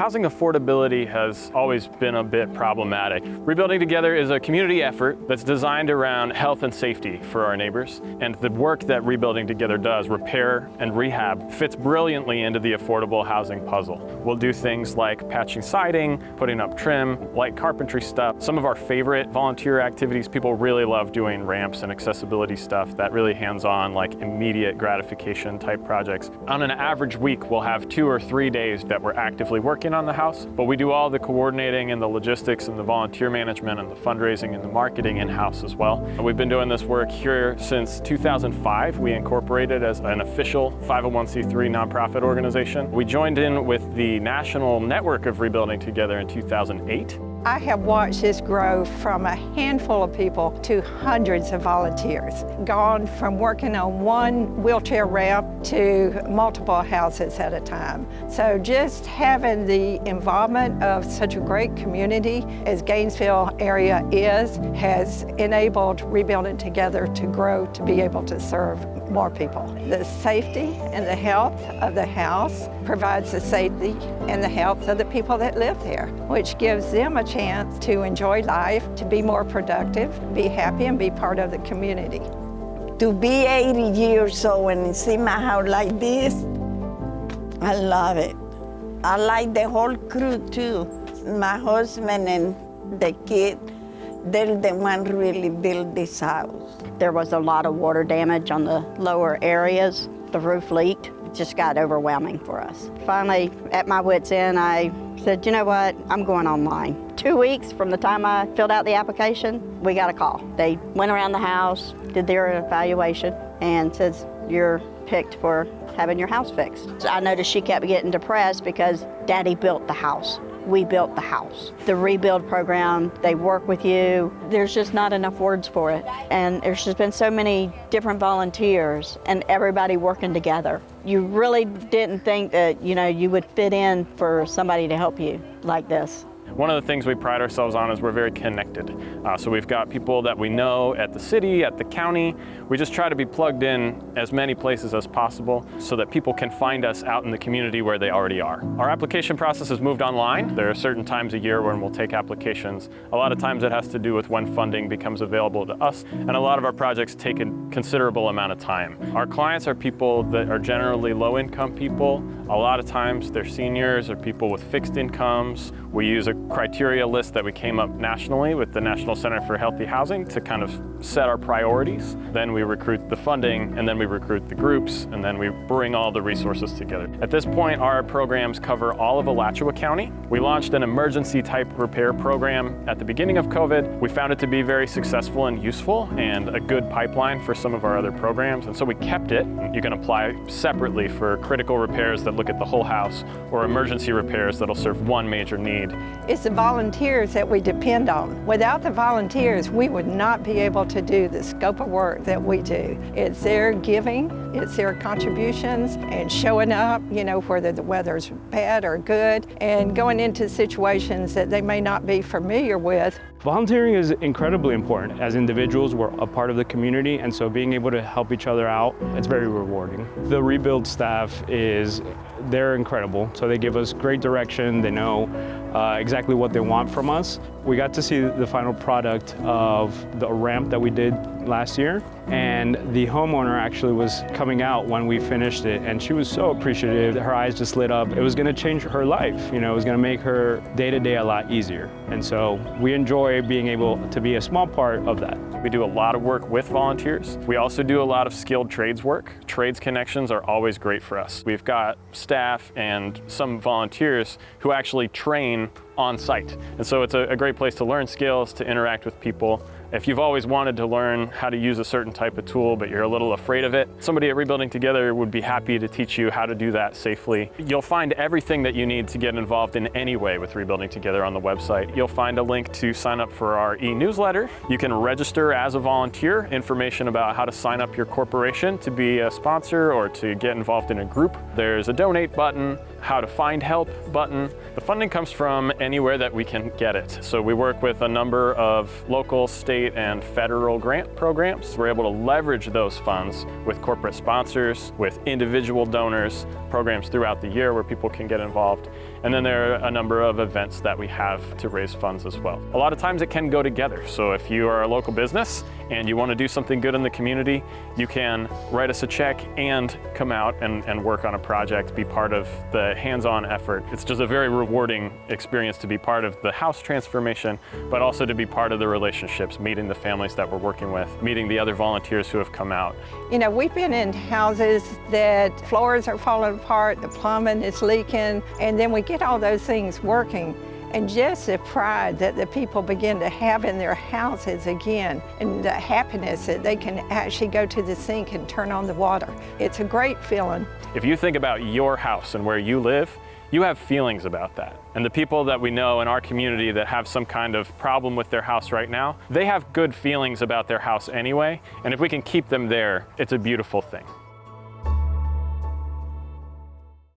Housing affordability has always been a bit problematic. Rebuilding Together is a community effort that's designed around health and safety for our neighbors. And the work that Rebuilding Together does, repair and rehab, fits brilliantly into the affordable housing puzzle. We'll do things like patching siding, putting up trim, light carpentry stuff. Some of our favorite volunteer activities, people really love doing ramps and accessibility stuff, that really hands-on, like immediate gratification type projects. On an average week, we'll have 2 or 3 days that we're actively working on the house, but we do all the coordinating and the logistics and the volunteer management and the fundraising and the marketing in-house as well. We've been doing this work here since 2005. We incorporated as an official 501c3 nonprofit organization. We joined in with the national network of Rebuilding Together in 2008. I have watched this grow from a handful of people to hundreds of volunteers, gone from working on one wheelchair ramp to multiple houses at a time. So just having the involvement of such a great community as Gainesville area is, has enabled Rebuilding Together to grow to be able to serve more people. The safety and the health of the house provides the safety and the health of the people that live there, which gives them a chance to enjoy life, to be more productive, be happy, and be part of the community. To be 80 years old and see my house like this, I love it. I like the whole crew too. My husband and the kid, they're the one who really built this house. There was a lot of water damage on the lower areas. The roof leaked. It just got overwhelming for us. Finally, at my wit's end, I said, you know what, I'm going online. 2 weeks from the time I filled out the application, we got a call. They went around the house, did their evaluation, and says, you're picked for having your house fixed. So I noticed she kept getting depressed because Daddy built the house. We built the house. The rebuild program, they work with you. There's just not enough words for it. And there's just been so many different volunteers and everybody working together. You really didn't think that, you would fit in for somebody to help you like this. One of the things we pride ourselves on is we're very connected. So we've got people that we know at the city, at the county. We just try to be plugged in as many places as possible so that people can find us out in the community where they already are. Our application process has moved online. There are certain times a year when we'll take applications. A lot of times it has to do with when funding becomes available to us, and a lot of our projects take a considerable amount of time. Our clients are people that are generally low-income people. A lot of times they're seniors or people with fixed incomes. We use a criteria list that we came up nationally with the National Center for Healthy Housing to kind of set our priorities. Then we recruit the funding, and then we recruit the groups, and then we bring all the resources together. At this point, our programs cover all of Alachua County. We launched an emergency type repair program at the beginning of COVID. We found it to be very successful and useful and a good pipeline for some of our other programs, and so we kept it. You can apply separately for critical repairs that look at the whole house or emergency repairs that'll serve one major need. It's the volunteers that we depend on. Without the volunteers, we would not be able to do the scope of work that we do. It's their giving, it's their contributions, and showing up, whether the weather's bad or good, and going into situations that they may not be familiar with. Volunteering is incredibly important. As individuals, we're a part of the community, and so being able to help each other out, it's very rewarding. The rebuild staff they're incredible. So they give us great direction. They know exactly what they want from us. We got to see the final product of the ramp that we did last year, and the homeowner actually was coming out when we finished it, and she was so appreciative. Her eyes just lit up. It was going to change her life. It was going to make her day-to-day a lot easier. And so we enjoy being able to be a small part of that. We do a lot of work with volunteers. We also do a lot of skilled trades work. Trades connections are always great for us. We've got staff and some volunteers who actually train on site. And so it's a great place to learn skills, to interact with people. If you've always wanted to learn how to use a certain type of tool, but you're a little afraid of it, somebody at Rebuilding Together would be happy to teach you how to do that safely. You'll find everything that you need to get involved in any way with Rebuilding Together on the website. You'll find a link to sign up for our e-newsletter. You can register as a volunteer, information about how to sign up your corporation to be a sponsor or to get involved in a group. There's a donate button, how to find help button. The funding comes from anywhere that we can get it. So we work with a number of local, state, state and federal grant programs. We're able to leverage those funds with corporate sponsors, with individual donors, programs throughout the year where people can get involved. And then there are a number of events that we have to raise funds as well. A lot of times it can go together. So if you are a local business and you want to do something good in the community, you can write us a check and come out and work on a project, be part of the hands-on effort. It's just a very rewarding experience to be part of the house transformation, but also to be part of the relationships, meeting the families that we're working with, meeting the other volunteers who have come out. You know, we've been in houses that floors are falling apart, the plumbing is leaking, and then we get all those things working. And just the pride that the people begin to have in their houses again, and the happiness that they can actually go to the sink and turn on the water. It's a great feeling. If you think about your house and where you live, you have feelings about that. And the people that we know in our community that have some kind of problem with their house right now, they have good feelings about their house anyway. And if we can keep them there, it's a beautiful thing.